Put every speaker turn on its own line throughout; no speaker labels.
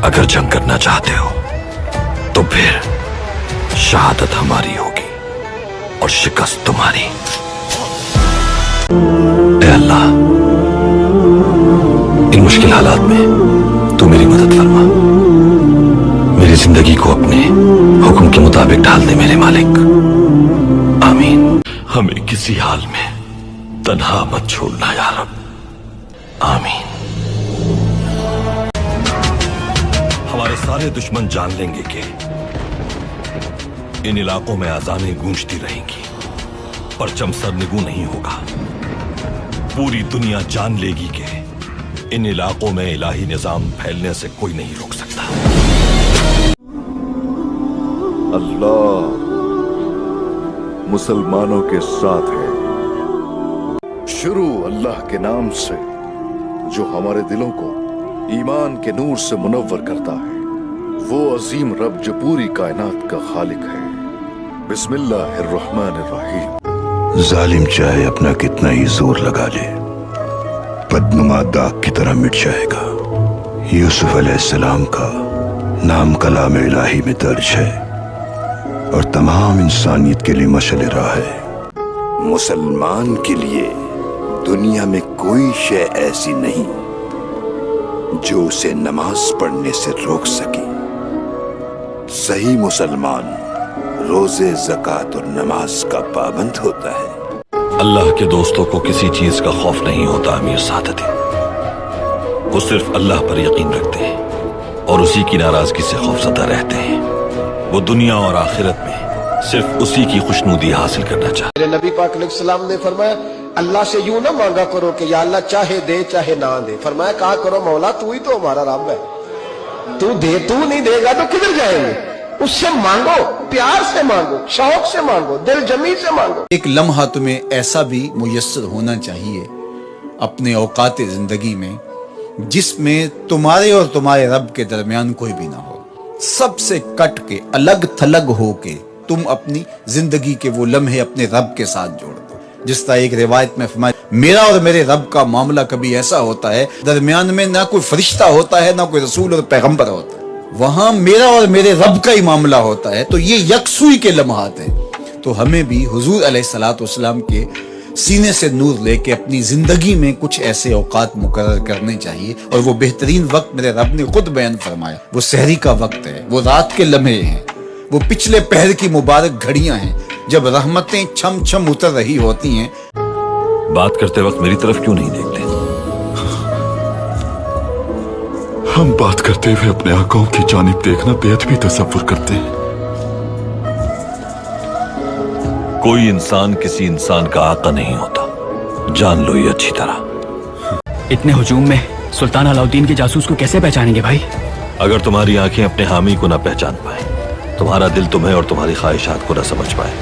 अगर जंग करना चाहते हो तो फिर शहादत हमारी होगी और शिकस्त तुम्हारी। ऐ अल्लाह, इन मुश्किल हालात में तू मेरी मदद फरमा, मेरी जिंदगी को अपने हुक्म के मुताबिक ढाल दे मेरे मालिक। आमीन। हमें किसी हाल में तन्हा मत छोड़ना या रब। आमीन। हमारे सारे दुश्मन जान लेंगे कि इन इलाकों में आजानें गूंजती रहेंगी, परचम सरनिगू नहीं होगा। पूरी दुनिया जान लेगी कि इन इलाकों में इलाही निजाम फैलने से कोई नहीं रोक सकता।
अल्लाह मुसलमानों के साथ है। शुरू अल्लाह के नाम से जो हमारे दिलों को ईमान के नूर से मुनव्वर करता है। वो अजीम रब जो पूरी कायनात का खालिक है। बिस्मिल्लाहिर्रहमानिर्रहीम।
जालिम चाहे अपना कितना ही जोर लगा ले, बदनुमा दाग की तरह मिट जाएगा। यूसुफ अलैहिस्सलाम का नाम कलाम इलाही में दर्ज है और तमाम इंसानियत के लिए मशअल राह है। मुसलमान के लिए दुनिया में कोई शय ऐसी नहीं जो उसे नमाज पढ़ने से रोक सके। सही मुसलमान रोजे, ज़कात और नमाज का पाबंद होता है।
अल्लाह के दोस्तों को किसी चीज का खौफ नहीं होता अमीर सादती। वो सिर्फ अल्लाह पर यकीन रखते हैं और उसी की नाराजगी से खौफजदा रहते हैं। वो दुनिया और आखिरत में सिर्फ उसी की खुशनुदी हासिल करना चाहते हैं।
मेरे नबी पाक अलैहिस्सलाम ने फरमाया, अल्लाह से यूं ना मांगा करो कि या अल्लाह चाहे दे चाहे ना दे। फरमाया कहा करो मौला तू ही तो हमारा रब है, तू दे, तू नहीं देगा तो किधर जाएंगे। उससे मांगो, प्यार से मांगो, शौक से मांगो, दिल जमी से मांगो।
एक लम्हा तुम्हें ऐसा भी मुयस्सर होना चाहिए अपने औकात जिंदगी में जिसमें तुम्हारे और तुम्हारे रब के दरमियान कोई भी ना हो। सबसे कट के अलग थलग हो के तुम अपनी जिंदगी के वो लम्हे अपने रब के साथ जोड़ दो। जिस तरह एक रिवायत में फरमाया, मेरा और मेरे रब का मामला कभी ऐसा होता है दरमियान में ना कोई फरिश्ता होता है ना कोई रसूल और पैगंबर होता है, वहां मेरा और मेरे रब का ही मामला होता है। तो ये यकसुई के लम्हात हैं। तो हमें भी हुजूर अलैहिस्सलातु वस्सलाम के सीने से नूर लेके अपनी जिंदगी में कुछ ऐसे औकात मुकर्रर करने चाहिए। और वो बेहतरीन वक्त मेरे रब ने खुद बयान फरमाया, वो सहरी का वक्त है, वो रात के लम्हे हैं, वो पिछले पहर की मुबारक घड़ियां हैं जब रहमतें छम छम उतर रही होती हैं।
बात करते वक्त मेरी तरफ क्यों नहीं देखते?
हम बात करते हुए अपने आंखों की जानिब देखना बेअदबी तसव्वुर करते हैं।
कोई इंसान किसी इंसान का आका नहीं होता, जान लो ये अच्छी तरह।
इतने हुजूम में सुल्तान अलाउद्दीन के जासूस को कैसे पहचानेंगे भाई?
अगर तुम्हारी आंखें अपने हामी को ना पहचान पाए, तुम्हारा दिल तुम्हें और तुम्हारी ख्वाहिशात को ना समझ पाए,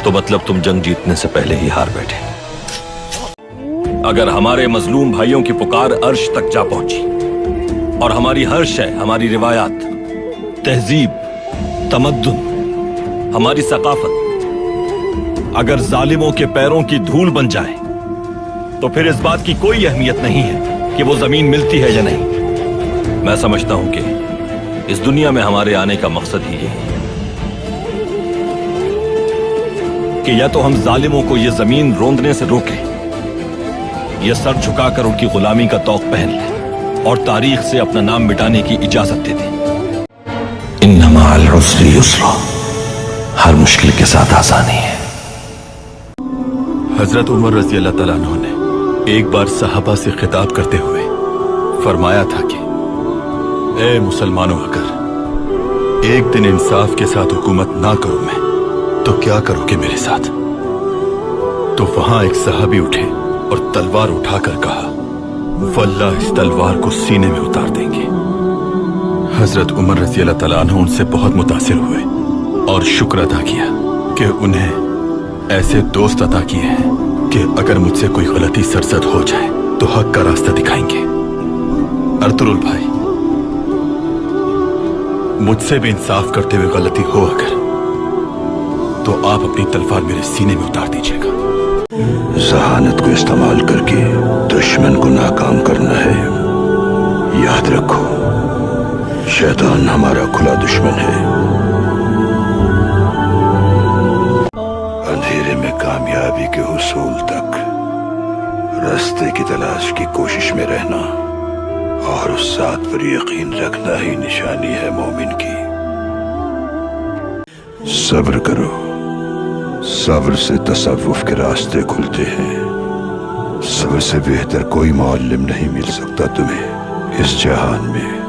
तो मतलब तुम जंग जीतने से पहले ही हार बैठे। अगर हमारे मजलूम भाइयों की पुकार अर्श तक जा पहुंची और हमारी हर शय, हमारी रिवायात, तहजीब, तमद्दुन, हमारी सकाफत अगर जालिमों के पैरों की धूल बन जाए, तो फिर इस बात की कोई अहमियत नहीं है कि वो जमीन मिलती है या नहीं। मैं समझता हूं कि इस दुनिया में हमारे आने का मकसद ही ये है कि या तो हम जालिमों को ये जमीन रोंदने से रोकें, या सर झुकाकर उनकी गुलामी का तौक पहन लें और तारीख से अपना नाम मिटाने की इजाजत दे दें। इन्नमा अल उस्रि युस्रा, हर मुश्किल के साथ आसानी है।
हजरत उमर रजी अल्लाह तआला अन्हु ने एक बार सहाबा से खिताब करते हुए फरमाया था कि ए मुसलमानों, अगर एक दिन इंसाफ के साथ हुकूमत ना करूं मैं, तो क्या करोगे मेरे साथ? तो वहां एक सहाबी उठे और तलवार उठाकर कहा, वल्लाह इस तलवार को सीने में उतार देंगे। हजरत उमर रजी अल्लाह तआला अन्हु उनसे बहुत मुतासिर हुए और शुक्र अदा किया कि उन्हें ऐसे दोस्त अता किए हैं कि अगर मुझसे कोई गलती सरजद हो जाए तो हक का रास्ता दिखाएंगे। अर्तुरुल भाई, मुझसे भी इंसाफ करते हुए गलती हो अगर, तो आप अपनी तलवार मेरे सीने में उतार दीजिएगा।
जहानत को इस्तेमाल करके दुश्मन को नाकाम करना है। याद रखो, शैतान हमारा खुला दुश्मन है। अंधेरे में कामयाबी के हुसूल तक रास्ते की तलाश की कोशिश में रहना और उस ज़ात पर यकीन रखना ही निशानी है मोमिन की। सब्र करो, सब्र से तसव्वुफ के रास्ते खुलते हैं। सब्र से बेहतर कोई मुअल्लिम नहीं मिल सकता तुम्हें इस जहान में।